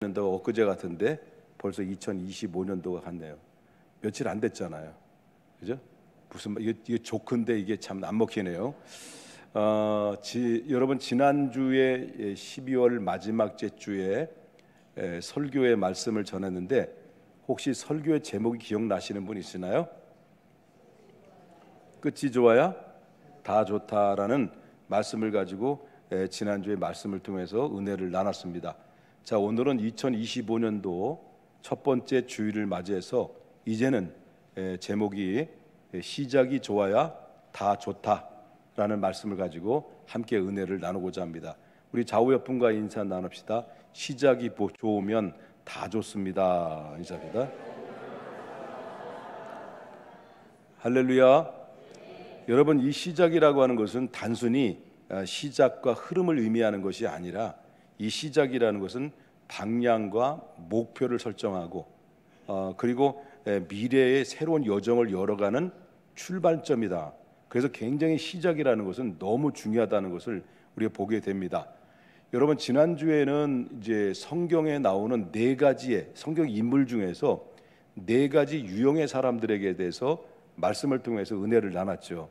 20년도가 엊그제 같은데 벌써 2025년도가 갔네요. 며칠 안 됐잖아요. 그죠? 무슨 이게 조크인데 이게 참 안 먹히네요. 여러분 지난주에 12월 마지막 주에 설교의 말씀을 전했는데 혹시 설교의 제목이 기억나시는 분 있으나요? 끝이 좋아야 다 좋다라는 말씀을 가지고 지난주에 말씀을 통해서 은혜를 나눴습니다. 자, 오늘은 2025년도 첫 번째 주일을 맞이해서 이제는 제목이 시작이 좋아야 다 좋다라는 말씀을 가지고 함께 은혜를 나누고자 합니다. 우리 좌우 옆분과 인사 나눕시다. 시작이 좋으면 다 좋습니다. 인사합니다. 할렐루야. 여러분, 이 시작이라고 하는 것은 단순히 시작과 흐름을 의미하는 것이 아니라 이 시작이라는 것은 방향과 목표를 설정하고 그리고 미래의 새로운 여정을 열어가는 출발점이다. 그래서 굉장히 시작이라는 것은 너무 중요하다는 것을 우리가 보게 됩니다. 여러분, 지난주에는 이제 성경에 나오는 네 가지의 성경 인물 중에서 네 가지 유형의 사람들에게 대해서 말씀을 통해서 은혜를 나눴죠.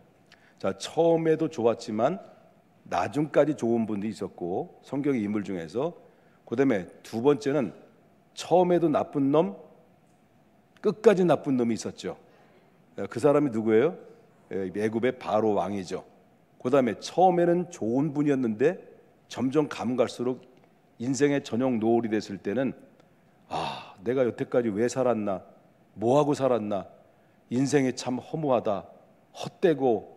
자, 처음에도 좋았지만 나중까지 좋은 분도 있었고 성경 인물 중에서, 그다음에 두 번째는 처음에도 나쁜 놈, 끝까지 나쁜 놈이 있었죠. 그 사람이 누구예요? 애굽의 바로 왕이죠. 그다음에 처음에는 좋은 분이었는데 점점 가면 갈수록 인생의 저녁 노을이 됐을 때는 내가 여태까지 왜 살았나, 뭐하고 살았나, 인생이 참 허무하다, 헛되고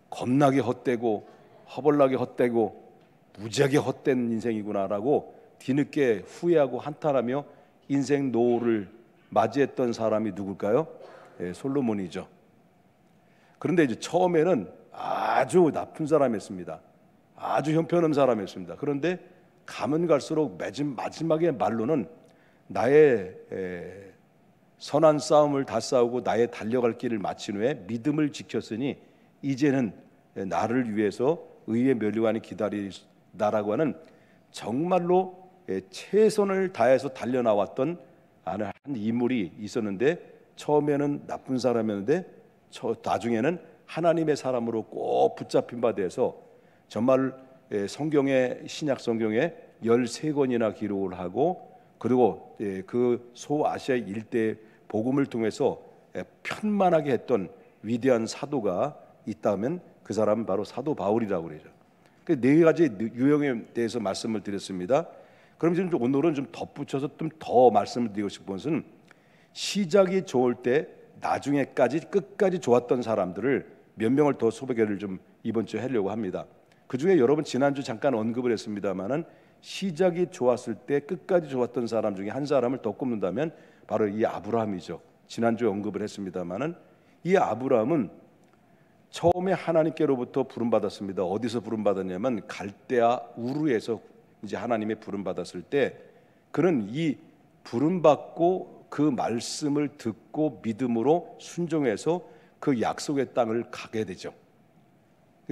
겁나게 헛되고 허벌나게 헛되고 무지하게 헛된 인생이구나라고 뒤늦게 후회하고 한탄하며 인생 노을을 맞이했던 사람이 누굴까요? 솔로몬이죠. 그런데 이제 처음에는 아주 나쁜 사람이었습니다. 아주 형편없는 사람이었습니다. 그런데 가면 갈수록 마지막에 말로는 나의 선한 싸움을 다 싸우고 나의 달려갈 길을 마친 후에 믿음을 지켰으니 이제는 나를 위해서 의의 면류관이 기다리다라고 하는 정말로 최선을 다해서 달려나왔던 한 인물이 있었는데, 처음에는 나쁜 사람이었는데 나중에는 하나님의 사람으로 꼭 붙잡힌 바 돼서 정말 성경의 신약 성경에 13권이나 기록을 하고, 그리고 그 소아시아 일대 복음을 통해서 편만하게 했던 위대한 사도가 있다면 그 사람은 바로 사도 바울이라고 그러죠. 그 네 가지 유형에 대해서 말씀을 드렸습니다. 그럼 지금 오늘은 좀 덧붙여서 좀 더 말씀을 드리고 싶은 것은 시작이 좋을 때 나중에까지 끝까지 좋았던 사람들을 몇 명을 더 소개를 좀 이번 주에 하려고 합니다. 그 중에 여러분 지난주 잠깐 언급을 했습니다만은 시작이 좋았을 때 끝까지 좋았던 사람 중에 한 사람을 더 꼽는다면 바로 이 아브라함이죠. 지난주에 언급을 했습니다만은 이 아브라함은 처음에 하나님께로부터 부름받았습니다. 어디서 부름받았냐면 갈대아 우르에서 이제 하나님의 부름받았을 때 그는 이 부름받고 그 말씀을 듣고 믿음으로 순종해서 그 약속의 땅을 가게 되죠.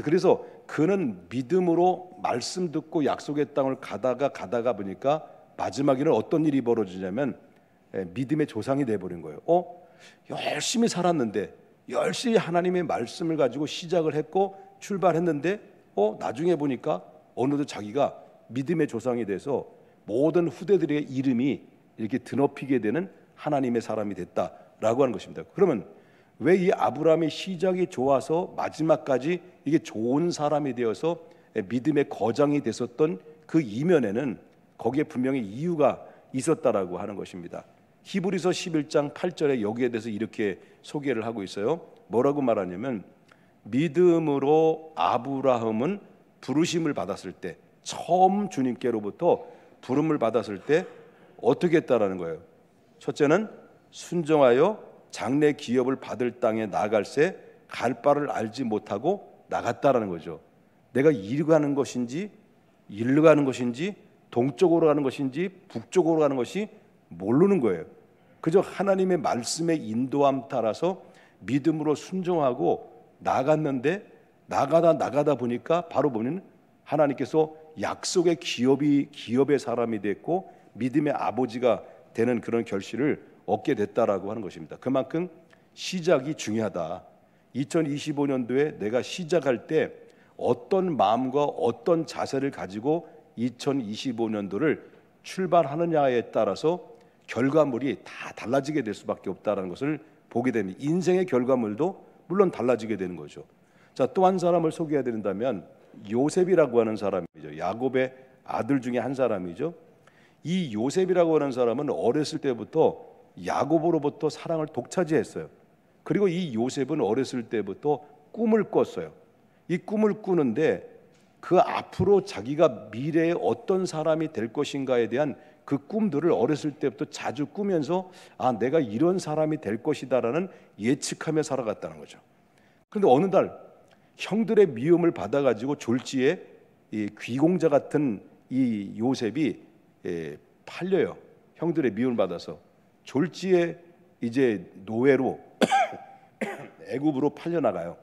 그래서 그는 믿음으로 말씀 듣고 약속의 땅을 가다가 보니까 마지막에는 어떤 일이 벌어지냐면 믿음의 조상이 돼버린 거예요. 열심히 살았는데, 열심히 하나님의 말씀을 가지고 시작을 했고 출발했는데 나중에 보니까 어느덧 자기가 믿음의 조상이 돼서 모든 후대들의 이름이 이렇게 드높이게 되는 하나님의 사람이 됐다라고 하는 것입니다. 그러면 왜 이 아브라함의 시작이 좋아서 마지막까지 이게 좋은 사람이 되어서 믿음의 거장이 됐었던 그 이면에는 거기에 분명히 이유가 있었다라고 하는 것입니다. 히브리서 11장 8절에 여기에 대해서 이렇게 소개를 하고 있어요. 뭐라고 말하냐면 믿음으로 아브라함은 부르심을 받았을 때, 처음 주님께로부터 부름을 받았을 때 어떻게 했다라는 거예요. 첫째는 순종하여 장래 기업을 받을 땅에 나갈새 갈 바를 알지 못하고 나갔다라는 거죠. 내가 이리 가는 것인지 일로 가는 것인지 동쪽으로 가는 것인지 북쪽으로 가는 것이 모르는 거예요. 그저 하나님의 말씀의 인도함 따라서 믿음으로 순종하고 나갔는데 나가다 보니까 바로 보면 하나님께서 약속의 기업의 사람이 됐고 믿음의 아버지가 되는 그런 결실을 얻게 됐다라고 하는 것입니다. 그만큼 시작이 중요하다. 2025년도에 내가 시작할 때 어떤 마음과 어떤 자세를 가지고 2025년도를 출발하느냐에 따라서 결과물이 다 달라지게 될 수밖에 없다는 것을 보게 됩니다. 인생의 결과물도 물론 달라지게 되는 거죠. 자, 또 한 사람을 소개해야 된다면 요셉이라고 하는 사람이죠. 야곱의 아들 중에 한 사람이죠. 이 요셉이라고 하는 사람은 어렸을 때부터 야곱으로부터 사랑을 독차지했어요. 그리고 이 요셉은 어렸을 때부터 꿈을 꿨어요. 이 꿈을 꾸는데 그 앞으로 자기가 미래에 어떤 사람이 될 것인가에 대한 그 꿈들을 어렸을 때부터 자주 꾸면서 내가 이런 사람이 될 것이다라는 예측하며 살아갔다는 거죠. 그런데 어느 날 형들의 미움을 받아가지고 졸지에 이 귀공자 같은 이 요셉이 팔려요. 형들의 미움을 받아서 졸지에 이제 노예로 애굽으로 팔려나가요.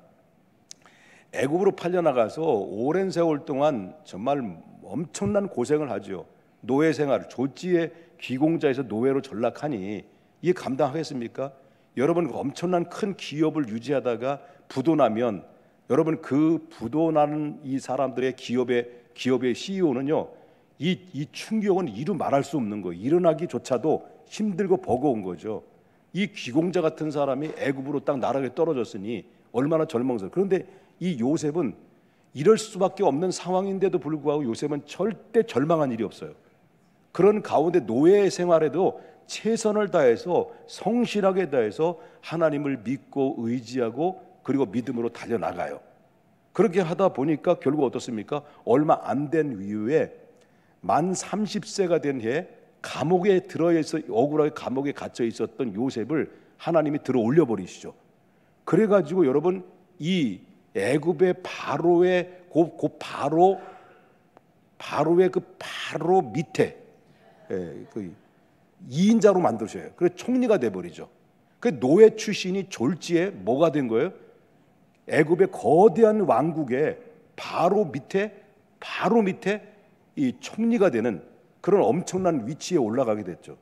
애굽으로 팔려나가서 오랜 세월 동안 정말 엄청난 고생을 하죠. 노예 생활, 졸지에 귀공자에서 노예로 전락하니 이게 감당하겠습니까? 여러분, 엄청난 큰 기업을 유지하다가 부도나면 여러분, 그 부도나는 이 사람들의 기업의 CEO는요, 이 충격은 이루 말할 수 없는 거예요. 일어나기조차도 힘들고 버거운 거죠. 이 귀공자 같은 사람이 애굽으로 딱 나락에 떨어졌으니 얼마나 절망스러워. 그런데 이 요셉은 이럴 수밖에 없는 상황인데도 불구하고 요셉은 절대 절망한 일이 없어요. 그런 가운데 노예 생활에도 최선을 다해서 성실하게 다해서 하나님을 믿고 의지하고 그리고 믿음으로 달려나가요. 그렇게 하다 보니까 결국 어떻습니까? 얼마 안 된 이후에 만 30세가 된 해에 감옥에 들어있어 억울하게 감옥에 갇혀 있었던 요셉을 하나님이 들어 올려 버리시죠. 그래가지고 여러분, 이 애굽의 바로의 바로의 그 바로 밑에 그 2인자로 만드셔요. 그래서 총리가 돼 버리죠. 그 노예 출신이 졸지에 뭐가 된 거예요? 애굽의 거대한 왕국의 바로 밑에 이 총리가 되는 그런 엄청난 위치에 올라가게 됐죠.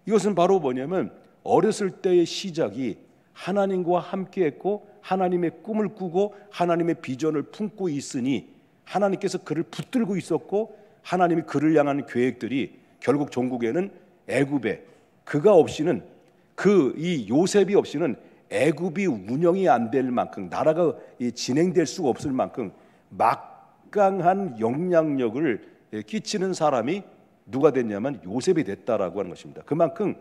이것은 바로 뭐냐면 어렸을 때의 시작이 하나님과 함께했고 하나님의 꿈을 꾸고 하나님의 비전을 품고 있으니 하나님께서 그를 붙들고 있었고 하나님이 그를 향한 계획들이 결국 종국에는 애굽에 그가 없이는 이 요셉이 없이는 애굽이 운영이 안 될 만큼 나라가 진행될 수가 없을 만큼 막강한 영향력을 끼치는 사람이 누가 됐냐면 요셉이 됐다라고 하는 것입니다. 그만큼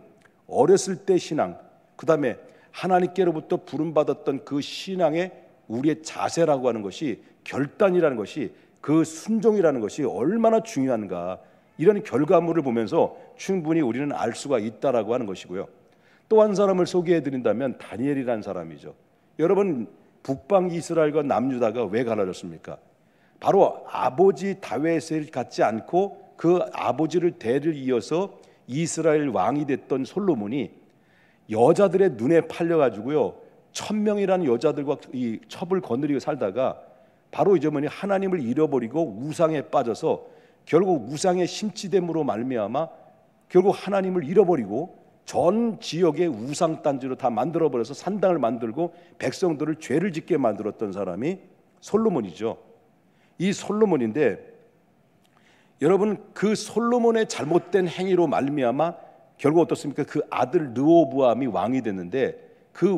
어렸을 때 신앙, 그 다음에 하나님께로부터 부름받았던 그 신앙의 우리의 자세라고 하는 것이 결단이라는 것이 그 순종이라는 것이 얼마나 중요한가 이런 결과물을 보면서 충분히 우리는 알 수가 있다라고 하는 것이고요. 또 한 사람을 소개해 드린다면 다니엘이라는 사람이죠. 여러분, 북방 이스라엘과 남유다가 왜 갈라졌습니까? 바로 아버지 다윗을 갖지 않고 그 아버지를 대를 이어서 이스라엘 왕이 됐던 솔로몬이 여자들의 눈에 팔려가지고요 1000명이라는 여자들과 이 첩을 거느리고 살다가 바로 이제 하나님을 잃어버리고 우상에 빠져서 결국 우상의 심취됨으로 말미암아 결국 하나님을 잃어버리고 전 지역의 우상 단지로 다 만들어버려서 산당을 만들고 백성들을 죄를 짓게 만들었던 사람이 솔로몬이죠. 이 솔로몬인데 여러분, 그 솔로몬의 잘못된 행위로 말미암아 결국 어떻습니까? 그 아들 르호보암이 왕이 됐는데 그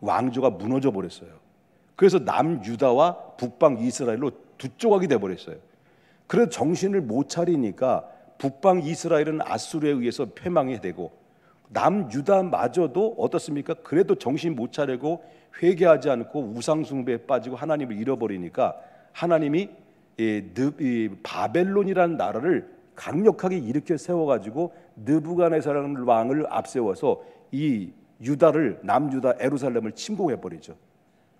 왕조가 무너져 버렸어요. 그래서 남유다와 북방 이스라엘로 두 조각이 돼 버렸어요. 그래서 정신을 못 차리니까 북방 이스라엘은 아수르에 의해서 패망이 되고 남유다마저도 어떻습니까? 그래도 정신 못 차리고 회개하지 않고 우상 숭배에 빠지고 하나님을 잃어버리니까 하나님이 이 바벨론이라는 나라를 강력하게 일으켜 세워가지고 느부갓네살라는 왕을 앞세워서 이 남유다 에루살렘을 침공해버리죠.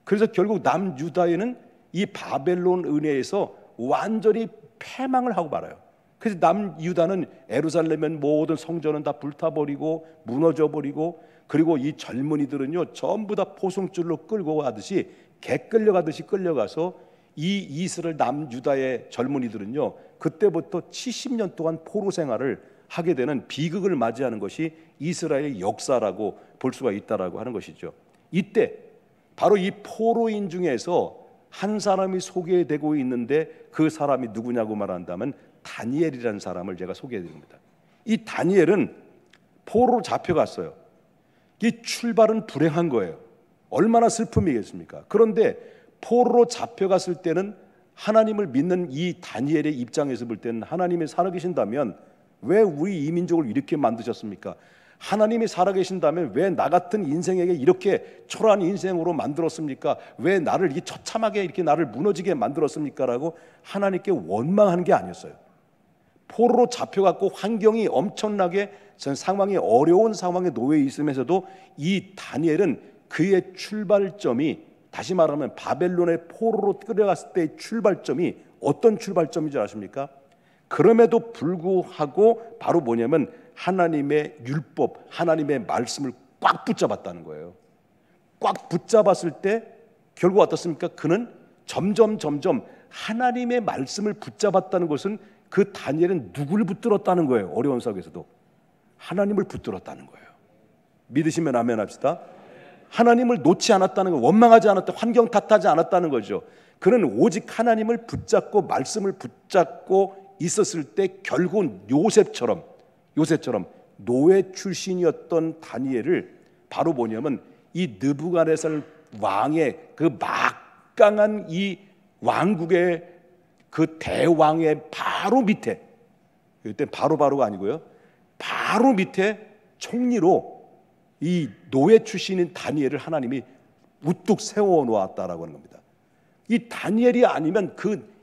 그래서 결국 남유다에는 이 바벨론 은혜에서 완전히 패망을 하고 말아요. 그래서 남유다는 에루살렘의 모든 성전은 다 불타버리고 무너져버리고 그리고 이 젊은이들은요 전부 다 포송줄로 끌고 가듯이 개 끌려가듯이 끌려가서 이 이스라엘 남유다의 젊은이들은요, 그때부터 70년 동안 포로 생활을 하게 되는 비극을 맞이하는 것이 이스라엘의 역사라고 볼 수가 있다라고 하는 것이죠. 이때 바로 이 포로인 중에서 한 사람이 소개되고 있는데 그 사람이 누구냐고 말한다면 다니엘이라는 사람을 제가 소개해드립니다. 이 다니엘은 포로로 잡혀갔어요. 이 출발은 불행한 거예요. 얼마나 슬픔이겠습니까? 그런데 포로로 잡혀갔을 때는 하나님을 믿는 이 다니엘의 입장에서 볼 때는 하나님이 살아계신다면 왜 우리 이 민족을 이렇게 만드셨습니까? 하나님이 살아계신다면 왜 나 같은 인생에게 이렇게 초라한 인생으로 만들었습니까? 왜 나를 이렇게 처참하게 이렇게 나를 무너지게 만들었습니까? 라고 하나님께 원망하는 게 아니었어요. 포로로 잡혀갔고 환경이 엄청나게 상황이 어려운 상황에 놓여 있으면서도 이 다니엘은 그의 출발점이, 다시 말하면 바벨론의 포로로 끌어갔을 때의 출발점이 어떤 출발점인 줄 아십니까? 그럼에도 불구하고 바로 뭐냐면 하나님의 율법, 하나님의 말씀을 꽉 붙잡았다는 거예요. 꽉 붙잡았을 때 결국 어떻습니까? 그는 점점 하나님의 말씀을 붙잡았다는 것은 그 다니엘은 누구를 붙들었다는 거예요. 어려운 상황에서도 하나님을 붙들었다는 거예요. 믿으시면 아멘 합시다. 하나님을 놓지 않았다는 거, 원망하지 않았다, 환경 탓하지 않았다는 거죠. 그는 오직 하나님을 붙잡고 말씀을 붙잡고 있었을 때 결국은 요셉처럼 노예 출신이었던 다니엘을 바로 뭐냐면 이 느부갓네살 왕의 그 막강한 이 왕국의 그 대왕의 바로 밑에, 이때 바로가 아니고요, 바로 밑에 총리로 이 노예 출신인 다니엘을 하나님이 우뚝 세워 놓았다라고 하는 겁니다. 이 다니엘이 아니면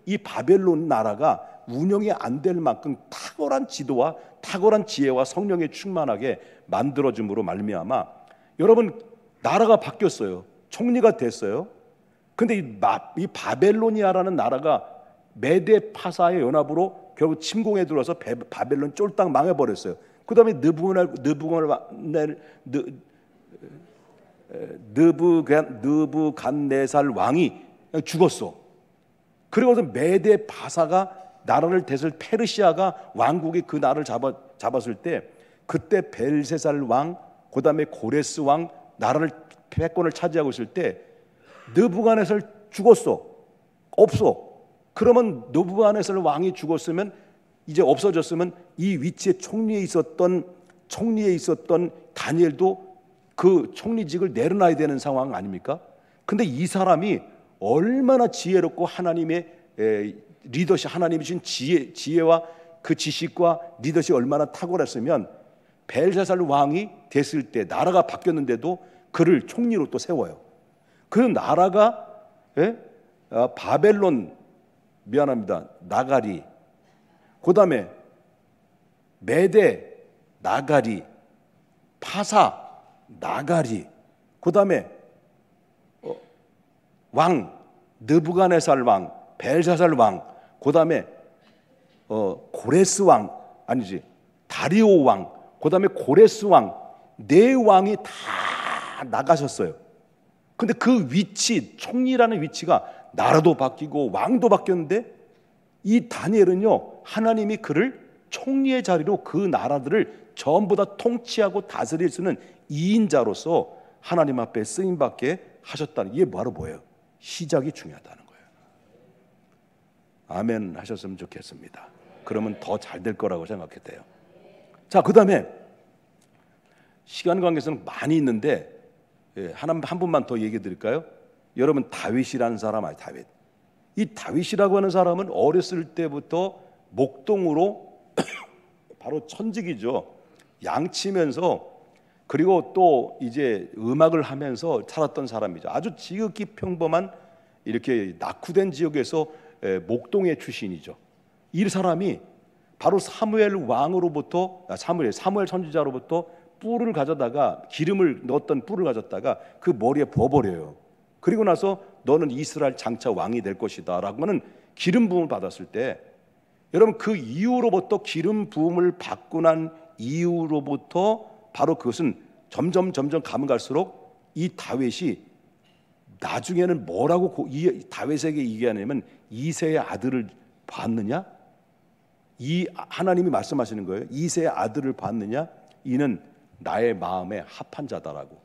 이 바벨론 나라가 운영이 안 될 만큼 탁월한 지도와 탁월한 지혜와 성령에 충만하게 만들어줌으로 말미암아 여러분 나라가 바뀌었어요. 총리가 됐어요. 근데 이 바벨로니아라는 나라가 메데 파사의 연합으로 결국 침공에 들어서 바벨론 쫄딱 망해버렸어요. 그 다음에 느부갓네살 왕이 죽었어. 그리고서 메데 파사가 나라를 대설 페르시아가 왕국이 그 나라를 잡았을 때 그때 벨세살 왕, 그 다음에 고레스 왕 나라를 패권을 차지하고 있을 때 느부갓네살 죽었어. 없어. 그러면 느부갓네살 왕이 죽었으면 이제 없어졌으면 이 위치에 총리에 있었던 다니엘도 그 총리직을 내려놔야 되는 상황 아닙니까? 근데 이 사람이 얼마나 지혜롭고 하나님의 리더십, 하나님이 주신 지혜와 그 지식과 리더십이 얼마나 탁월했으면 벨사살 왕이 됐을 때 나라가 바뀌었는데도 그를 총리로 또 세워요. 그 나라가 바벨론, 나가리, 그 다음에 메데 나가리, 파사 나가리, 그 다음에 왕 느부갓네살 왕, 벨사살 왕, 그 다음에 고레스 왕, 아니지 다리오 왕, 그 다음에 고레스 왕, 네 왕이 다 나가셨어요. 근데 그 위치, 총리라는 위치가 나라도 바뀌고 왕도 바뀌었는데 이 다니엘은요, 하나님이 그를 총리의 자리로 그 나라들을 전부 다 통치하고 다스릴 수 있는 2인자로서 하나님 앞에 쓰임받게 하셨다는, 이게 바로 뭐예요? 시작이 중요하다는 거예요. 아멘 하셨으면 좋겠습니다. 그러면 더 잘 될 거라고 생각했대요. 자, 그 다음에 시간 관계에서는 많이 있는데 한 분만 더 얘기해 드릴까요? 여러분 다윗이라는 사람 아니에요? 다윗. 이 다윗이라고 하는 사람은 어렸을 때부터 목동으로 바로 천직이죠. 양치면서 그리고 또 이제 음악을 하면서 살았던 사람이죠. 아주 지극히 평범한 이렇게 낙후된 지역에서 목동의 출신이죠. 이 사람이 바로 사무엘 왕으로부터 사무엘 선지자로부터 뿔을 가져다가 기름을 넣었던 뿔을 가졌다가 그 머리에 부어버려요. 그리고 나서 너는 이스라엘 장차 왕이 될 것이다 라고 하는 기름 부음을 받았을 때, 여러분 그 이후로부터 기름 부음을 받고 난 이후로부터 바로 그것은 점점 가면 갈수록 이 다윗이 나중에는 뭐라고 다윗에게 얘기하냐면 이새의 아들을 봤느냐? 이 하나님이 말씀하시는 거예요. 이새의 아들을 봤느냐? 이는 나의 마음에 합한 자다라고.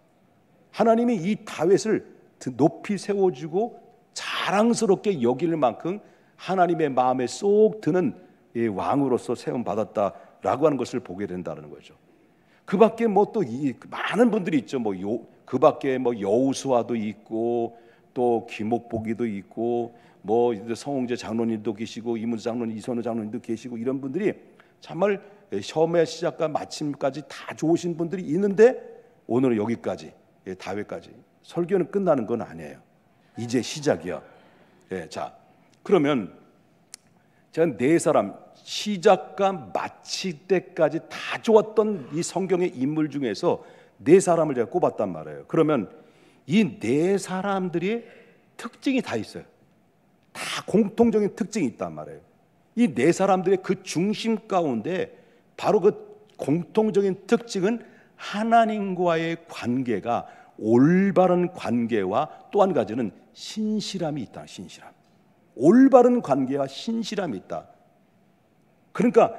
하나님이 이 다윗을 높이 세워주고 자랑스럽게 여길 만큼 하나님의 마음에 쏙 드는 왕으로서 세움 받았다라고 하는 것을 보게 된다는 거죠. 그 밖에 뭐 또 많은 분들이 있죠. 그 밖에 여우수아도 있고 또 김옥복이도 있고 성홍재 장로님도 계시고 이문수 장로님, 이선우 장로님도 계시고 이런 분들이 정말 처음에 시작과 마침까지 다 좋으신 분들이 있는데 오늘은 여기까지 다윗까지 설교는 끝나는 건 아니에요. 이제 시작이야. 자, 그러면 제가 네 사람 시작과 마칠 때까지 다 좋았던 이 성경의 인물 중에서 네 사람을 제가 꼽았단 말이에요. 그러면 이 네 사람들이 특징이 다 있어요. 다 공통적인 특징이 있단 말이에요. 이 네 사람들의 그 중심 가운데 바로 그 공통적인 특징은 하나님과의 관계가 올바른 관계와 또 한 가지는 신실함이 있다. 신실함. 올바른 관계와 신실함이 있다. 그러니까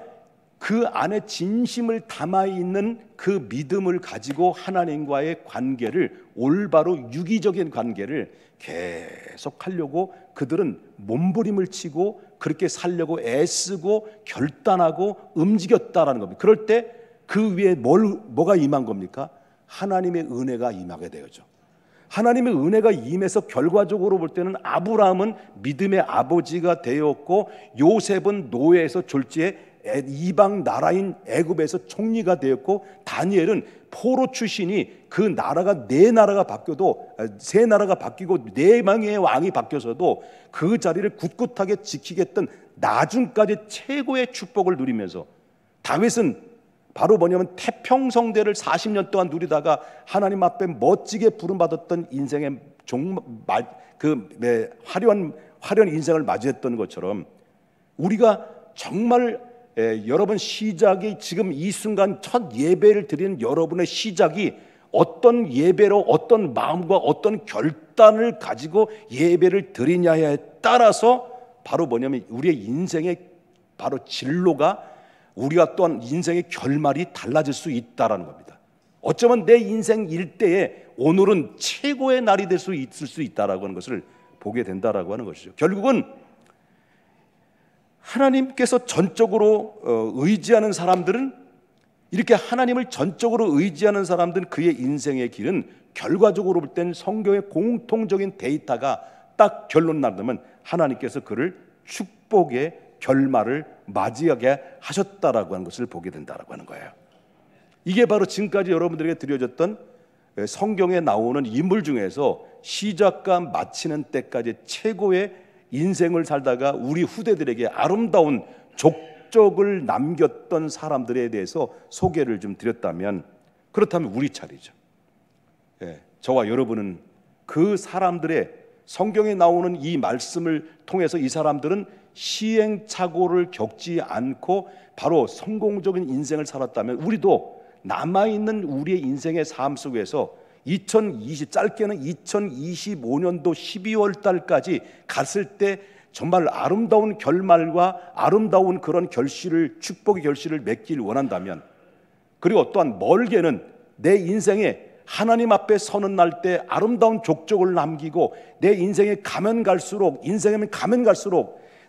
그 안에 진심을 담아 있는 그 믿음을 가지고 하나님과의 관계를 올바로 유기적인 관계를 계속 하려고 그들은 몸부림을 치고 그렇게 살려고 애쓰고 결단하고 움직였다라는 겁니다. 그럴 때 그 위에 뭐가 임한 겁니까? 하나님의 은혜가 임하게 되었죠. 하나님의 은혜가 임해서 결과적으로 볼 때는 아브라함은 믿음의 아버지가 되었고 요셉은 노예에서 졸지에 이방 나라인 애굽에서 총리가 되었고 다니엘은 포로 출신이 그 나라가 네 나라가 바뀌어도 세 나라가 바뀌고 네 명의 왕이 바뀌어서도 그 자리를 굳굳하게 지키겠던 나중까지 최고의 축복을 누리면서 다윗은 바로 뭐냐면 태평성대를 40년 동안 누리다가 하나님 앞에 멋지게 부름받았던 인생의 화려한 인생을 맞이했던 것처럼 우리가 정말 여러분 시작이 지금 이 순간 첫 예배를 드리는 여러분의 시작이 어떤 예배로 어떤 마음과 어떤 결단을 가지고 예배를 드리냐에 따라서 바로 뭐냐면 우리의 인생의 바로 진로가 우리가 또한 인생의 결말이 달라질 수 있다라는 겁니다. 어쩌면 내 인생 일대에 오늘은 최고의 날이 될 수 있을 수 있다라고 하는 것을 보게 된다라고 하는 것이죠. 결국은 하나님께서 전적으로 의지하는 사람들은 이렇게 하나님을 전적으로 의지하는 사람들은 그의 인생의 길은 결과적으로 볼 때는 성경의 공통적인 데이터가 딱 결론 나면 하나님께서 그를 축복의 결말을 맞이하게 하셨다라고 하는 것을 보게 된다라고 하는 거예요. 이게 바로 지금까지 여러분들에게 드려졌던 성경에 나오는 인물 중에서 시작과 마치는 때까지 최고의 인생을 살다가 우리 후대들에게 아름다운 족적을 남겼던 사람들에 대해서 소개를 좀 드렸다면 그렇다면 우리 차례죠. 저와 여러분은 그 사람들의 성경에 나오는 이 말씀을 통해서 이 사람들은 시행착오를 겪지 않고 바로 성공적인 인생을 살았다면 우리도 남아있는 우리의 인생의 삶 속에서 짧게는 2025년도 12월 달까지 갔을 때 정말 아름다운 결말과 아름다운 그런 축복의 결실을 맺길 원한다면 그리고 또한 멀게는 내 인생에 하나님 앞에 서는 날 때 아름다운 족적을 남기고 내 인생에 가면 갈수록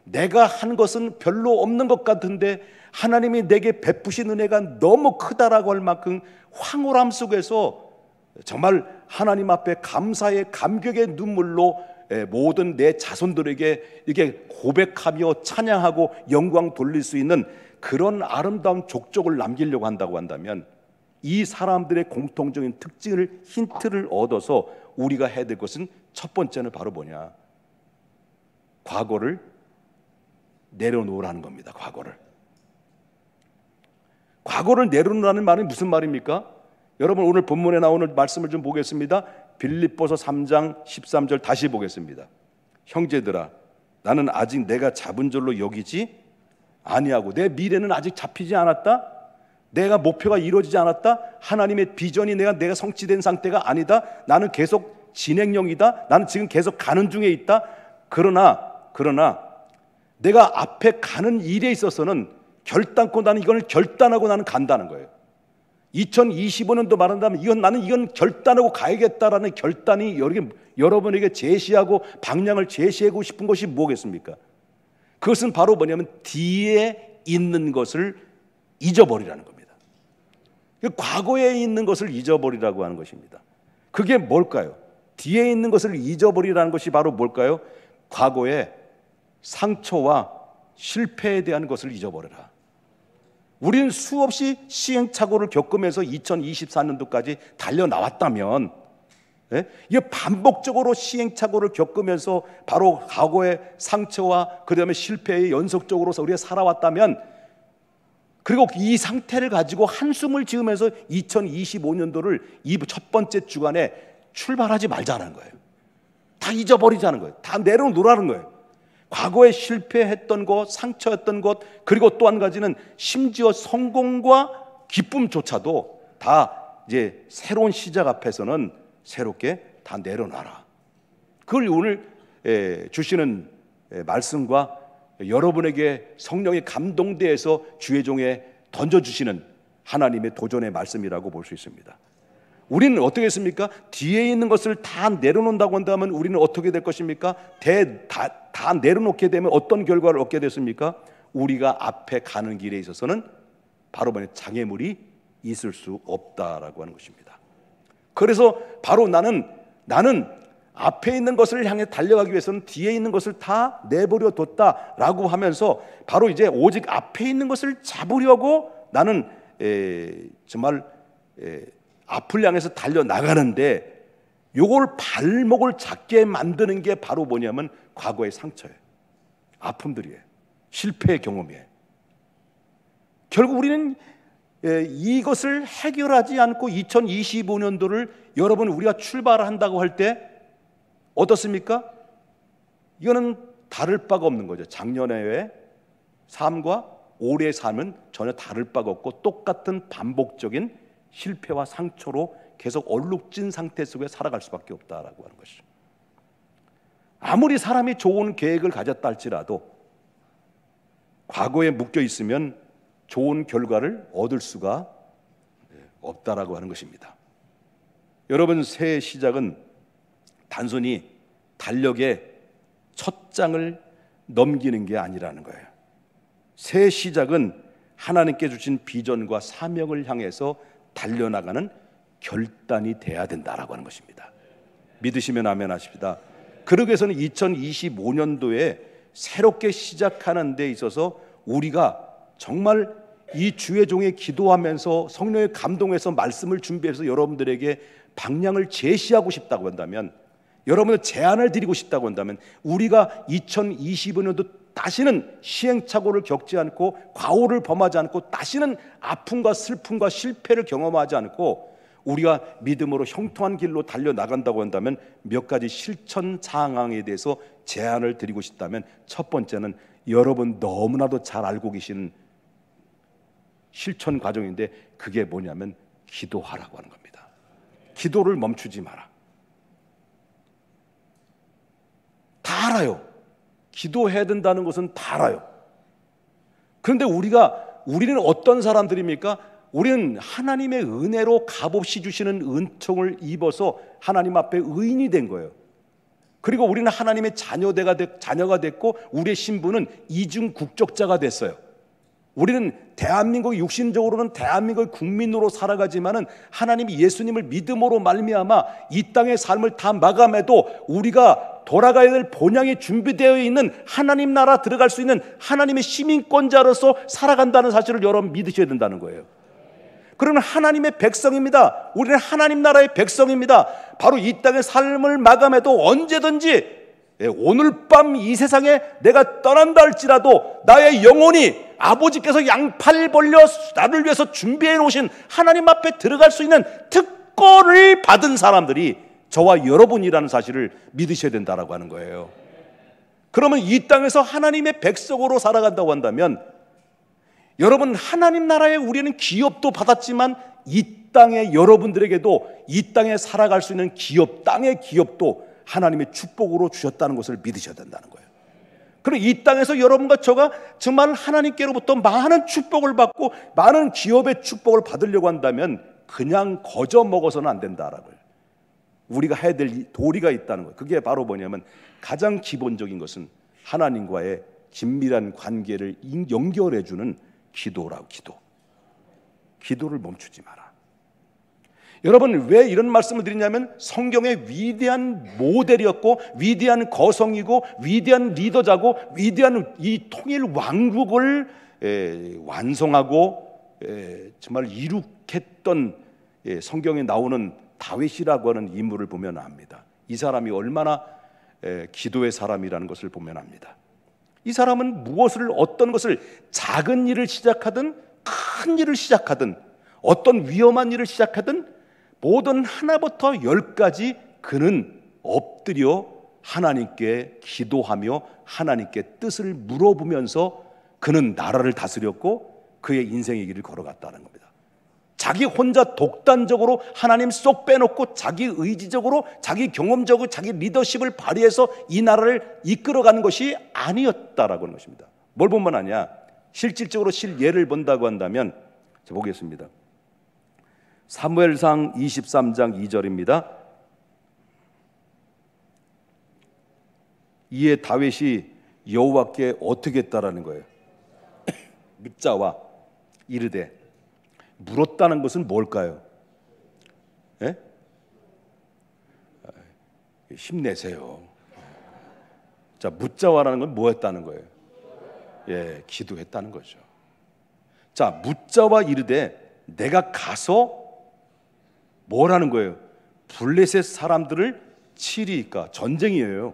내가 한 것은 별로 없는 것 같은데 하나님이 내게 베푸신 은혜가 너무 크다라고 할 만큼 황홀함 속에서 정말 하나님 앞에 감사의 감격의 눈물로 모든 내 자손들에게 이렇게 고백하며 찬양하고 영광 돌릴 수 있는 그런 아름다운 족적을 남기려고 한다고 한다면 이 사람들의 공통적인 특징을 힌트를 얻어서 우리가 해야 될 것은 첫 번째는 바로 뭐냐? 과거를 내려놓으라는 겁니다. 과거를 내려놓으라는 말은 무슨 말입니까? 여러분 오늘 본문에 나오는 말씀을 좀 보겠습니다. 빌립보서 3장 13절 다시 보겠습니다. 형제들아 나는 아직 내가 잡은 줄로 여기지 아니하고 내 미래는 아직 잡히지 않았다. 내가 목표가 이루어지지 않았다. 하나님의 비전이 내가 성취된 상태가 아니다. 나는 계속 진행형이다. 나는 지금 계속 가는 중에 있다. 그러나 내가 앞에 가는 일에 있어서는 결단코 나는 이걸 결단하고 나는 간다는 거예요. 2025년도 말한다면 이건 결단하고 가야겠다라는 결단이 여러분에게 제시하고 방향을 제시하고 싶은 것이 뭐겠습니까? 그것은 바로 뭐냐면 뒤에 있는 것을 잊어버리라는 겁니다. 과거에 있는 것을 잊어버리라고 하는 것입니다. 그게 뭘까요? 뒤에 있는 것을 잊어버리라는 것이 바로 뭘까요? 과거의 상처와 실패에 대한 것을 잊어버려라. 우리는 수없이 시행착오를 겪으면서 2024년도까지 달려나왔다면, 이게 반복적으로 시행착오를 겪으면서 바로 과거의 상처와 그 다음에 실패의 연속적으로 우리가 살아왔다면, 그리고 이 상태를 가지고 한숨을 지으면서 2025년도를 이 첫 번째 주간에 출발하지 말자는 거예요. 다 잊어버리자는 거예요. 다 내려놓으라는 거예요. 과거에 실패했던 것, 상처였던 것, 그리고 또 한 가지는 심지어 성공과 기쁨조차도 다 이제 새로운 시작 앞에서는 새롭게 다 내려놔라. 그걸 오늘 주시는 말씀과 여러분에게 성령의 감동대에서 주의 종에 던져주시는 하나님의 도전의 말씀이라고 볼 수 있습니다. 우리는 어떻게 했습니까? 뒤에 있는 것을 다 내려놓는다고 한다면 우리는 어떻게 될 것입니까? 다 내려놓게 되면 어떤 결과를 얻게 됐습니까? 우리가 앞에 가는 길에 있어서는 바로 장애물이 있을 수 없다라고 하는 것입니다. 그래서 바로 나는 앞에 있는 것을 향해 달려가기 위해서는 뒤에 있는 것을 다 내버려 뒀다라고 하면서 바로 이제 오직 앞에 있는 것을 잡으려고 나는 정말 앞을 향해서 달려나가는데, 요걸 발목을 잡게 만드는 게 바로 뭐냐면 과거의 상처예요. 아픔들이에요. 실패의 경험이에요. 결국 우리는 이것을 해결하지 않고 2025년도를 여러분 우리가 출발한다고 할 때 어떻습니까? 이거는 다를 바가 없는 거죠. 작년의 삶과 올해의 삶은 전혀 다를 바가 없고 똑같은 반복적인 실패와 상처로 계속 얼룩진 상태 속에 살아갈 수밖에 없다라고 하는 것이죠. 아무리 사람이 좋은 계획을 가졌다 할지라도 과거에 묶여 있으면 좋은 결과를 얻을 수가 없다라고 하는 것입니다. 여러분, 새해 시작은 단순히 달력의 첫 장을 넘기는 게 아니라는 거예요. 새해 시작은 하나님께 주신 비전과 사명을 향해서 달려나가는 결단이 돼야 된다라고 하는 것입니다. 믿으시면 아멘 하십니다. 그러기 위해서는 2025년도에 새롭게 시작하는 데 있어서 우리가 정말 이 주의 종에 기도하면서 성령의 감동에서 말씀을 준비해서 여러분들에게 방향을 제시하고 싶다고 한다면, 여러분들 제안을 드리고 싶다고 한다면, 우리가 2025년도 다시는 시행착오를 겪지 않고 과오를 범하지 않고 다시는 아픔과 슬픔과 실패를 경험하지 않고 우리가 믿음으로 형통한 길로 달려나간다고 한다면 몇 가지 실천 상황에 대해서 제안을 드리고 싶다면, 첫 번째는 여러분 너무나도 잘 알고 계시는 실천 과정인데, 그게 뭐냐면 기도하라고 하는 겁니다. 기도를 멈추지 마라. 다 알아요. 기도해야 된다는 것은 다 알아요. 그런데 우리는 어떤 사람들입니까? 우리는 하나님의 은혜로 값없이 주시는 은총을 입어서 하나님 앞에 의인이 된 거예요. 그리고 우리는 하나님의 자녀가 됐고 우리의 신분은 이중 국적자가 됐어요. 우리는 대한민국, 육신적으로는 대한민국의 국민으로 살아가지만은 하나님이 예수님을 믿음으로 말미암아 이 땅의 삶을 다 마감해도 우리가 돌아가야 될 본향이 준비되어 있는 하나님 나라 들어갈 수 있는 하나님의 시민권자로서 살아간다는 사실을 여러분 믿으셔야 된다는 거예요. 그러면 하나님의 백성입니다. 우리는 하나님 나라의 백성입니다. 바로 이 땅의 삶을 마감해도 언제든지 오늘 밤 이 세상에 내가 떠난다 할지라도 나의 영혼이 아버지께서 양팔 벌려 나를 위해서 준비해 놓으신 하나님 앞에 들어갈 수 있는 특권을 받은 사람들이 저와 여러분이라는 사실을 믿으셔야 된다라고 하는 거예요. 그러면 이 땅에서 하나님의 백성으로 살아간다고 한다면, 여러분 하나님 나라에 우리는 기업도 받았지만 이 땅에 여러분들에게도 이 땅에 살아갈 수 있는 기업, 땅의 기업도 하나님의 축복으로 주셨다는 것을 믿으셔야 된다는 거예요. 그리고 이 땅에서 여러분과 저가 정말 하나님께로부터 많은 축복을 받고 많은 기업의 축복을 받으려고 한다면 그냥 거저 먹어서는 안 된다라고요. 우리가 해야 될 도리가 있다는 거예요. 그게 바로 뭐냐면 가장 기본적인 것은 하나님과의 긴밀한 관계를 연결해주는 기도라고. 기도를 멈추지 마라. 여러분, 왜 이런 말씀을 드리냐면 성경의 위대한 모델이었고 위대한 거성이고 위대한 리더자고 위대한 이 통일 왕국을 완성하고 정말 이룩했던 성경에 나오는 다윗이라고 하는 인물을 보면 압니다. 이 사람이 얼마나 기도의 사람이라는 것을 보면 압니다. 이 사람은 어떤 것을 작은 일을 시작하든 큰 일을 시작하든 어떤 위험한 일을 시작하든 모든 하나부터 10까지 그는 엎드려 하나님께 기도하며 하나님께 뜻을 물어보면서 그는 나라를 다스렸고 그의 인생의 길을 걸어갔다는 겁니다. 자기 혼자 독단적으로 하나님 쏙 빼놓고 자기 의지적으로 자기 경험적으로 자기 리더십을 발휘해서 이 나라를 이끌어가는 것이 아니었다라고 하는 것입니다. 뭘 보면 아냐? 실질적으로 예를 본다고 한다면 자, 보겠습니다. 사무엘상 23장 2절입니다. 이에 다윗이 여호와께 어떻게 했다라는 거예요? 묻자와 이르되. 물었다는 것은 뭘까요? 예? 힘내세요. 자, 묻자와라는 건 뭐했다는 거예요? 예, 기도했다는 거죠. 자, 묻자와 이르되 내가 가서 뭐라는 거예요? 블레셋 사람들을 치리이까. 전쟁이에요.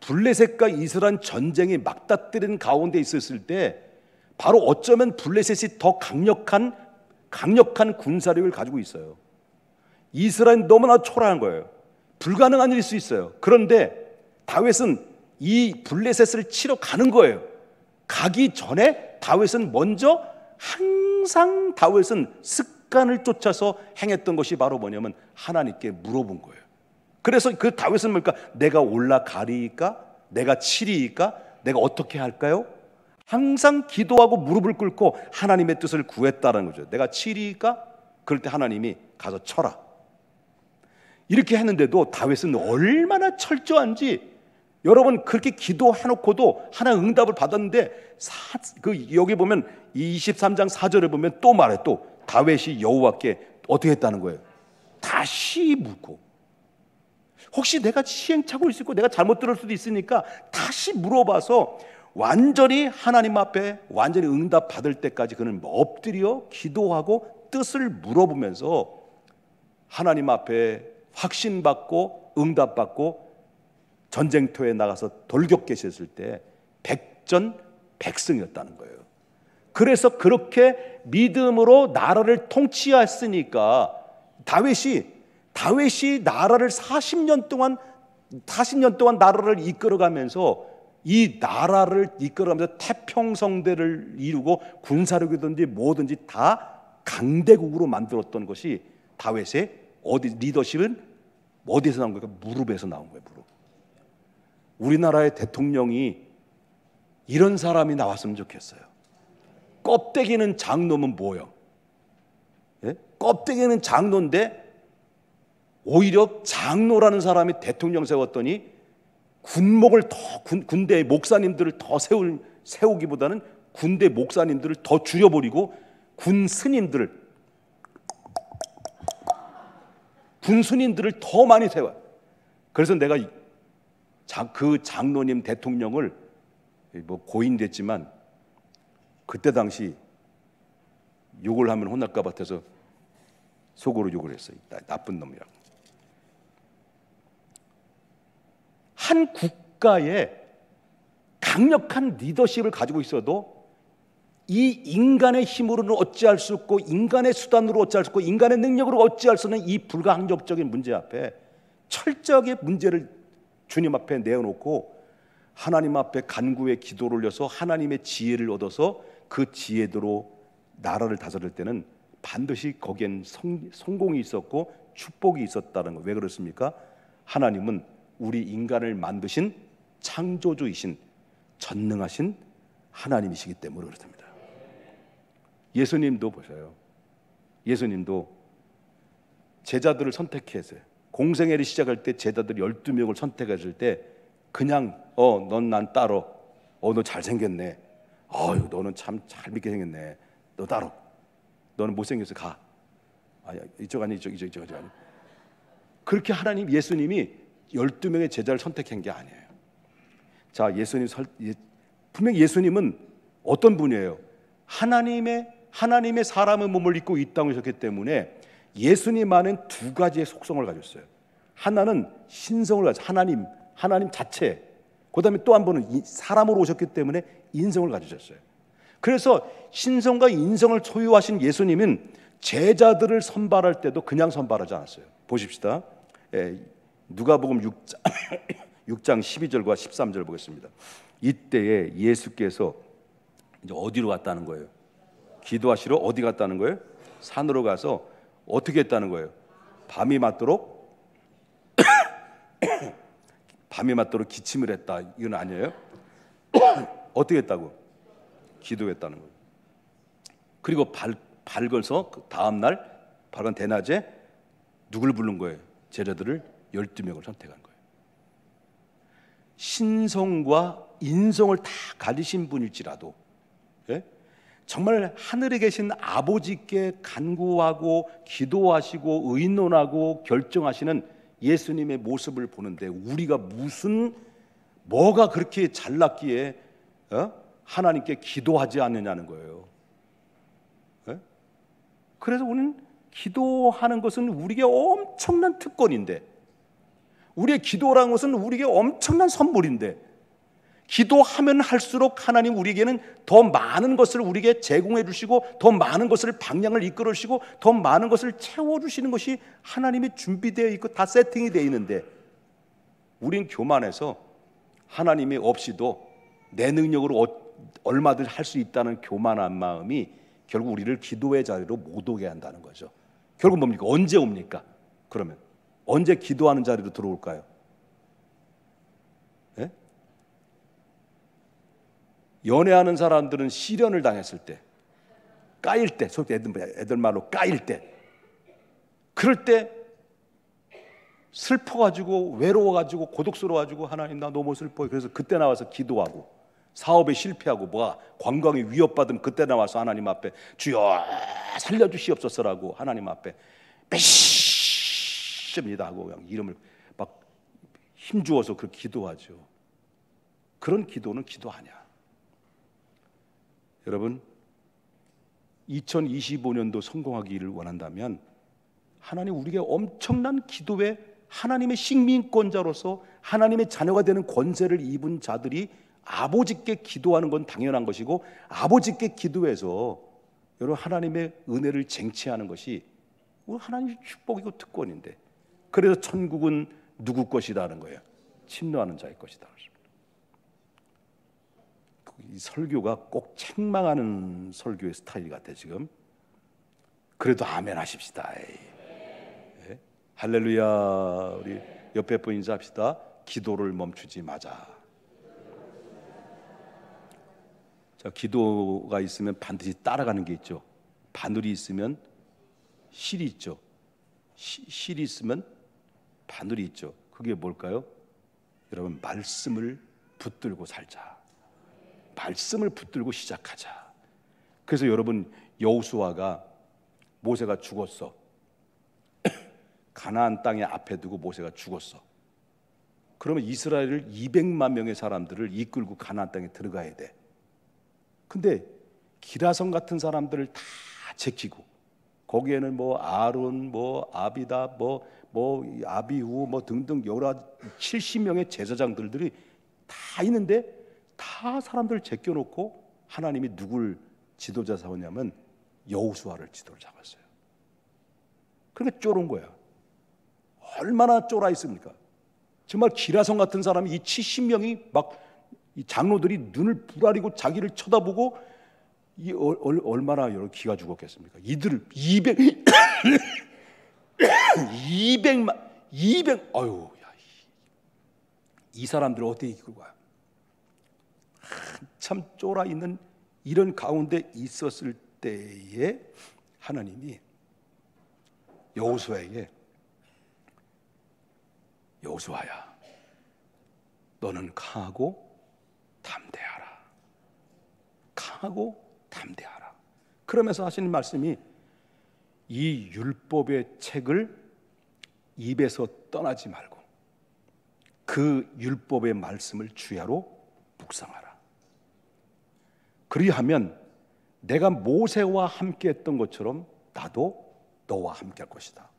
블레셋과 이스라엘 전쟁이 막다뜨린 가운데 있었을 때 바로 어쩌면 블레셋이 더 강력한 군사력을 가지고 있어요. 이스라엘은 너무나 초라한 거예요. 불가능한 일일 수 있어요. 그런데 다윗은 이 블레셋을 치러 가는 거예요. 가기 전에 다윗은 먼저 항상 다윗은 습관을 쫓아서 행했던 것이 바로 뭐냐면 하나님께 물어본 거예요. 그래서 그 다윗은 뭘까? 내가 올라가리이까? 내가 치리이까? 내가 어떻게 할까요? 항상 기도하고 무릎을 꿇고 하나님의 뜻을 구했다는 거죠. 내가 치리이까? 그럴 때 하나님이 가서 쳐라. 이렇게 했는데도 다윗은 얼마나 철저한지 여러분 그렇게 기도해놓고도 하나님 응답을 받았는데 여기 보면 23장 4절에 보면 또 말해. 또 다윗이 여호와께 어떻게 했다는 거예요? 다시 묻고 혹시 내가 시행착오일 수 있고 내가 잘못 들을 수도 있으니까 다시 물어봐서 완전히 하나님 앞에 완전히 응답 받을 때까지 그는 엎드려 기도하고 뜻을 물어보면서 하나님 앞에 확신받고 응답받고 전쟁터에 나가서 돌격계셨을 때 백전백승이었다는 거예요. 그래서 그렇게 믿음으로 나라를 통치했으니까 다윗이 나라를 40년 동안 나라를 이끌어가면서 이 나라를 이끌어가면서 태평성대를 이루고 군사력이든지 뭐든지 다 강대국으로 만들었던 것이 다윗의 리더십은 어디서 나온 거예요? 무릎에서 나온 거예요. 무릎. 우리나라의 대통령이 이런 사람이 나왔으면 좋겠어요. 껍데기는 장로면 뭐예요? 예? 껍데기는 장로인데 오히려 장로라는 사람이 대통령 세웠더니 군대의 목사님들을 더 세우기보다는 군대 목사님들을 더 줄여버리고 군 스님들을 더 많이 세워요. 그래서 내가 그 장로님 대통령을 뭐 고인됐지만 그때 당시 욕을 하면 혼날까 같아서 속으로 욕을 했어요. 나쁜 놈이라고. 한 국가에 강력한 리더십을 가지고 있어도 이 인간의 힘으로는 어찌할 수 없고 인간의 수단으로 어찌할 수 없고 인간의 능력으로 어찌할 수 없는 이 불가항력적인 문제 앞에 철저하게 문제를 주님 앞에 내어놓고 하나님 앞에 간구의 기도를 올려서 하나님의 지혜를 얻어서 그 지혜대로 나라를 다스릴 때는 반드시 거기엔 성공이 있었고 축복이 있었다는 거. 왜 그렇습니까? 하나님은 우리 인간을 만드신 창조주이신 전능하신 하나님이시기 때문에 그렇습니다. 예수님도 보세요. 예수님도 제자들을 선택했어요. 공생애를 시작할 때 제자들 12명을 선택했을 때 그냥 넌 난 따로, 너 잘생겼네, 너는 참 잘 믿게 생겼네, 너 따로, 너는 못생겨서 가. 이쪽 아니 이쪽 아니. 그렇게 하나님 예수님이 12명의 제자를 선택한 게 아니에요. 자, 분명히 예수님은 어떤 분이에요? 하나님의 사람의 몸을 입고 이 땅에 오셨기 때문에 예수님만은 두 가지의 속성을 가졌어요. 하나는 신성을 가졌어요. 하나님 자체. 그 다음에 또 한 번은 사람으로 오셨기 때문에 인성을 가지셨어요. 그래서 신성과 인성을 소유하신 예수님은 제자들을 선발할 때도 그냥 선발하지 않았어요. 보십시다. 누가복음 6장 12절과 13절 보겠습니다. 이때에 예수께서 이제 어디로 갔다는 거예요? 기도하시러 어디 갔다는 거예요? 산으로 가서 어떻게 했다는 거예요? 밤이 맞도록 기침을 했다. 이건 아니에요? 어떻게 했다고? 기도했다는 거예요. 그리고 밝아서 그 다음 날 밝은 대낮에 누굴 부른 거예요? 제자들을 12명을 선택한 거예요. 신성과 인성을 다 가지신 분일지라도 정말 하늘에 계신 아버지께 간구하고 기도하시고 의논하고 결정하시는 예수님의 모습을 보는데 우리가 뭐가 그렇게 잘났기에 하나님께 기도하지 않느냐는 거예요. 그래서 우리는 기도하는 것은 우리에게 엄청난 특권인데, 우리의 기도라는 것은 우리에게 엄청난 선물인데, 기도하면 할수록 하나님 우리에게는 더 많은 것을 우리에게 제공해 주시고 더 많은 것을 방향을 이끌어 주시고 더 많은 것을 채워 주시는 것이 하나님이 준비되어 있고 다 세팅이 되어 있는데, 우린 교만해서 하나님이 없이도 내 능력으로 얼마든지 할 수 있다는 교만한 마음이 결국 우리를 기도의 자리로 못 오게 한다는 거죠. 결국 뭡니까? 언제 옵니까? 그러면 언제 기도하는 자리로 들어올까요? 예? 연애하는 사람들은 시련을 당했을 때, 까일 때, 애들 말로 까일 때, 그럴 때 슬퍼가지고 외로워가지고 고독스러워가지고 하나님 나 너무 슬퍼요. 그래서 그때 나와서 기도하고, 사업에 실패하고 관광에 위협받으면 그때 나와서 하나님 앞에 주여 살려주시옵소서라고 하나님 앞에 빼십니다 하고 그냥 이름을 막 힘주어서 그렇게 기도하죠. 그런 기도는 기도 아니야. 여러분, 2025년도 성공하기를 원한다면 하나님 우리에게 엄청난 기도에 하나님의 식민권자로서 하나님의 자녀가 되는 권세를 입은 자들이 아버지께 기도하는 건 당연한 것이고, 아버지께 기도해서 여러분 하나님의 은혜를 쟁취하는 것이 우리 하나님의 축복이고 특권인데, 그래서 천국은 누구 것이라는 거예요? 침노하는 자의 것이다. 이 설교가 꼭 책망하는 설교의 스타일 같아 지금. 그래도 아멘 하십시다. 네? 할렐루야. 우리 옆에 분 인사합시다. 기도를 멈추지 마자. 자, 기도가 있으면 반드시 따라가는 게 있죠. 바늘이 있으면 실이 있죠. 실이 있으면 바늘이 있죠. 그게 뭘까요? 여러분, 말씀을 붙들고 살자. 말씀을 붙들고 시작하자. 그래서 여러분, 여호수아가 모세가 죽었어. 가나안 땅에 앞에 두고 모세가 죽었어. 그러면 이스라엘을 200만 명의 사람들을 이끌고 가나안 땅에 들어가야 돼. 근데 기라성 같은 사람들을 다 제키고, 거기에는 아론, 아비다, 아비후, 등등 여러 70명의 제사장들이 다 있는데, 다 사람들을 제껴놓고 하나님이 누굴 지도자 삼았냐면 여호수아를 지도를 잡았어요. 그러니까 쫄은 거야. 얼마나 쫄아 있습니까? 정말 기라성 같은 사람이 이 70명이 이 장로들이 눈을 부라리고 자기를 쳐다보고 얼마나 여러 기가 죽었겠습니까? 이들 200 아유, 야, 이 사람들을 어떻게 이끌고 가요? 한참 쫄아 있는 이런 가운데 있었을 때에 하나님이 여호수아에게, 여호수아야, 너는 강하고 담대하라. 강하고 담대하라. 그러면서 하시는 말씀이, 이 율법의 책을 입에서 떠나지 말고 그 율법의 말씀을 주야로 묵상하라. 그리하면 내가 모세와 함께 했던 것처럼 나도 너와 함께 할 것이다.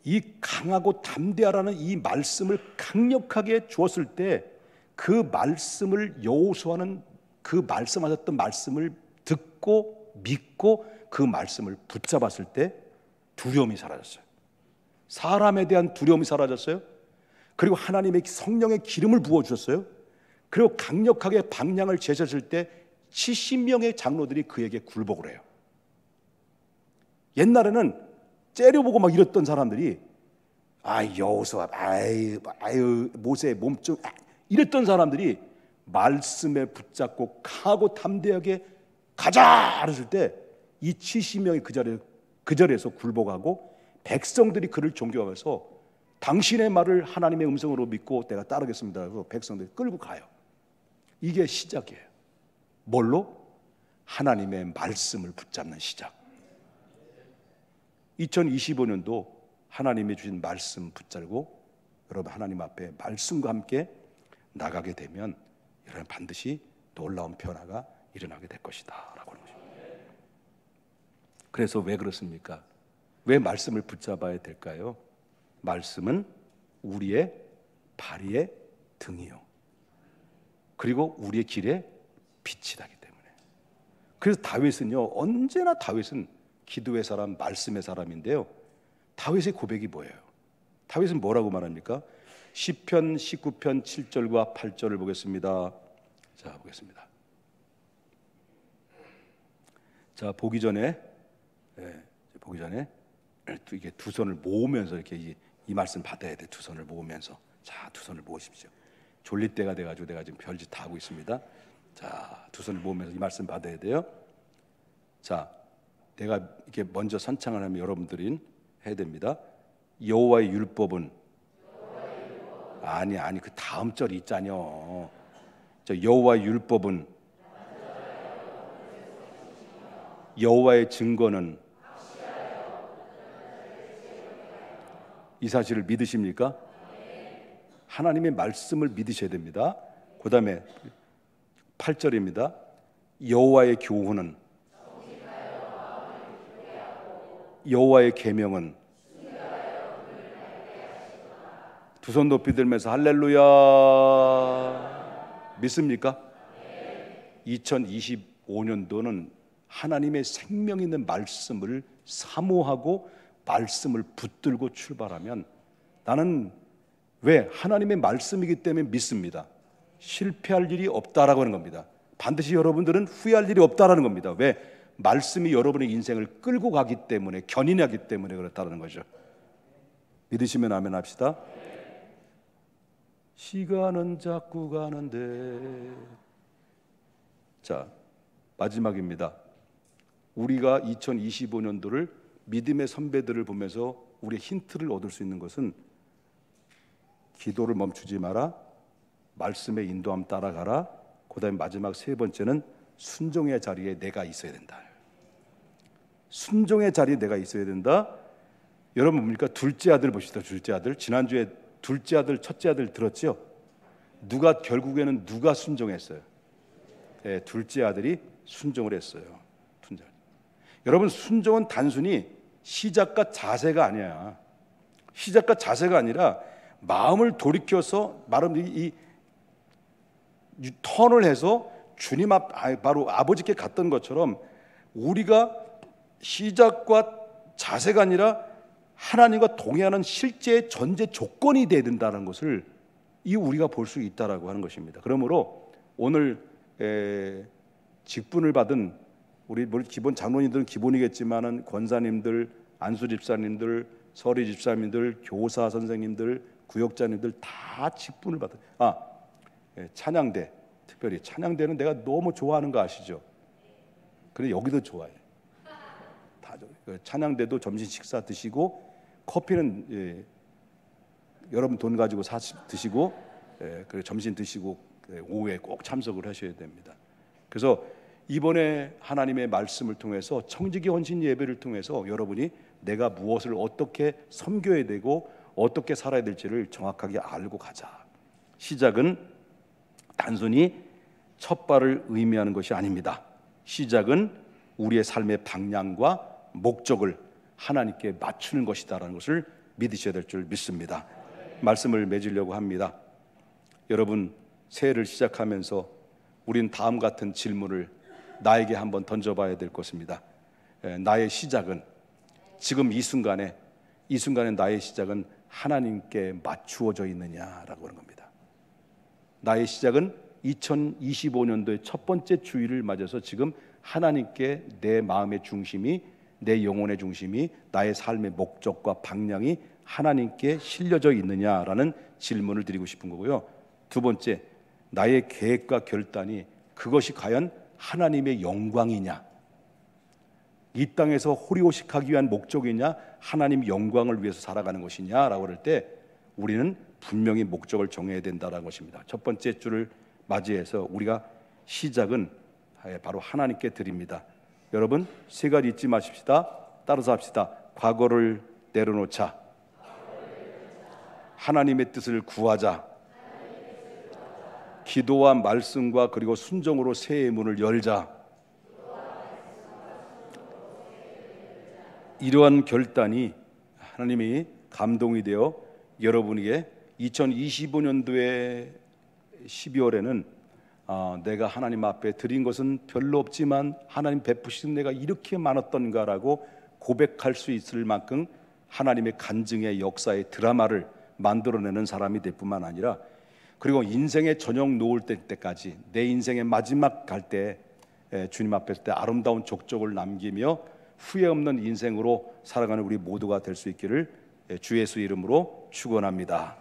이 강하고 담대하라는 이 말씀을 강력하게 주었을 때 그 말씀을 여호수아는 그 말씀하셨던 말씀을 듣고 믿고 그 말씀을 붙잡았을 때 두려움이 사라졌어요. 사람에 대한 두려움이 사라졌어요. 그리고 하나님의 성령의 기름을 부어주셨어요. 그리고 강력하게 방향을 제시했을 때 70명의 장로들이 그에게 굴복을 해요. 옛날에는 째려보고 막 이랬던 사람들이, 여호수아, 모세 몸좀 이랬던 사람들이 말씀에 붙잡고 강하고 담대하게 가자 그랬을 때 이 70명이 그 자리에서 굴복하고 백성들이 그를 존경하면서 당신의 말을 하나님의 음성으로 믿고 내가 따르겠습니다. 그래서 백성들이 끌고 가요. 이게 시작이에요. 뭘로? 하나님의 말씀을 붙잡는 시작. 2025년도 하나님이 주신 말씀 붙잡고 여러분 하나님 앞에 말씀과 함께 나가게 되면 여러분 반드시 놀라운 변화가 일어나게 될 것이다 라고 하는 것입니다. 그래서 왜 그렇습니까? 왜 말씀을 붙잡아야 될까요? 말씀은 우리의 발 위의 등이요, 그리고 우리의 길에 빛이 나기 때문에. 그래서 다윗은요, 언제나 다윗은 기도의 사람, 말씀의 사람인데요, 다윗의 고백이 뭐예요? 다윗은 뭐라고 말합니까? 시편 19편 7절과 8절을 보겠습니다. 자, 보겠습니다. 자, 보기 전에 이게 두 손을 모으면서 이렇게 이 말씀 받아야 돼. 두 손을 모으면서. 자, 두 손을 모으십시오. 졸릴 때가 돼가지고 내가 지금 별짓 다 하고 있습니다. 자, 두 손을 모으면서 이 말씀 받아야 돼요. 자, 내가 이렇게 먼저 선창을 하면 여러분들이 해야 됩니다. 여호와의 율법은 아니 그 다음 절이 있잖요. 저 여호와의 율법은, 여호와의 증거는, 이 사실을 믿으십니까? 하나님의 말씀을 믿으셔야 됩니다. 그 다음에 8절입니다. 여호와의 교훈은, 여호와의 계명은, 두 손 높이 들면서 할렐루야. 믿습니까? 2025년도는 하나님의 생명 있는 말씀을 사모하고 말씀을 붙들고 출발하면, 나는 왜 하나님의 말씀이기 때문에 믿습니다. 실패할 일이 없다라고 하는 겁니다. 반드시 여러분들은 후회할 일이 없다라는 겁니다. 왜? 말씀이 여러분의 인생을 끌고 가기 때문에, 견인하기 때문에 그렇다는 거죠. 믿으시면 아멘 합시다. 시간은 자꾸 가는데. 자, 마지막입니다. 우리가 2025년도를 믿음의 선배들을 보면서 우리의 힌트를 얻을 수 있는 것은, 기도를 멈추지 마라, 말씀의 인도함 따라가라, 그 다음에 마지막 세 번째는 순종의 자리에 내가 있어야 된다. 순종의 자리에 내가 있어야 된다. 여러분 뭡니까? 둘째 아들 보시다. 둘째 아들. 지난주에 둘째 아들, 첫째 아들 들었죠? 결국에는 누가 순종했어요? 네, 둘째 아들이 순종을 했어요. 여러분, 순종은 단순히 시작과 자세가 아니야. 시작과 자세가 아니라 마음을 돌이켜서 이 턴을 해서 주님 앞, 바로 아버지께 갔던 것처럼 우리가 시작과 자세가 아니라 하나님과 동행하는 실제 전제 조건이 되어야 된다는 것을 우리가 볼 수 있다라고 하는 것입니다. 그러므로 오늘 직분을 받은 우리 기본 장로님들은 기본이겠지만은 권사님들, 안수 집사님들, 서리 집사님들, 교사 선생님들, 구역자님들 다 직분을 받아. 찬양대, 특별히 찬양대는 내가 너무 좋아하는 거 아시죠? 그래 여기도 좋아해. 다 찬양대도 점심 식사 드시고 커피는 여러분 돈 가지고 드시고 그리고 점심 드시고 오후에 꼭 참석을 하셔야 됩니다. 그래서 이번에 하나님의 말씀을 통해서 청지기 헌신 예배를 통해서 여러분이 내가 무엇을 어떻게 섬겨야 되고 어떻게 살아야 될지를 정확하게 알고 가자. 시작은 단순히 첫 발을 의미하는 것이 아닙니다. 시작은 우리의 삶의 방향과 목적을 하나님께 맞추는 것이다라는 것을 믿으셔야 될 줄 믿습니다. 말씀을 맺으려고 합니다. 여러분 새해를 시작하면서 우린 다음 같은 질문을 나에게 한번 던져봐야 될 것입니다. 나의 시작은 지금 이 순간에 나의 시작은 하나님께 맞추어져 있느냐라고 하는 겁니다. 나의 시작은 2025년도의 첫 번째 주일을 맞아서 지금 하나님께 내 마음의 중심이, 내 영혼의 중심이, 나의 삶의 목적과 방향이 하나님께 실려져 있느냐라는 질문을 드리고 싶은 거고요. 두 번째, 나의 계획과 결단이 그것이 과연 하나님의 영광이냐, 이 땅에서 호리호식하기 위한 목적이냐, 하나님 영광을 위해서 살아가는 것이냐라고 할 때 우리는 분명히 목적을 정해야 된다는 것입니다. 첫 번째 주를 맞이해서 우리가 시작은 바로 하나님께 드립니다. 여러분 세 가지 잊지 마십시다. 따라서 합시다. 과거를 내려놓자, 하나님의 뜻을 구하자, 기도와 말씀과 그리고 순종으로 새해의 문을 열자. 이러한 결단이 하나님이 감동이 되어 여러분에게 2025년도에 12월에는 내가 하나님 앞에 드린 것은 별로 없지만 하나님 베푸신 내가 이렇게 많았던가라고 고백할 수 있을 만큼 하나님의 간증의 역사의 드라마를 만들어내는 사람이 될 뿐만 아니라, 그리고 인생의 저녁 놓을 때까지 내 인생의 마지막 갈 때 주님 앞에 때 아름다운 족적을 남기며 후회 없는 인생으로 살아가는 우리 모두가 될 수 있기를 주 예수 이름으로 축원합니다.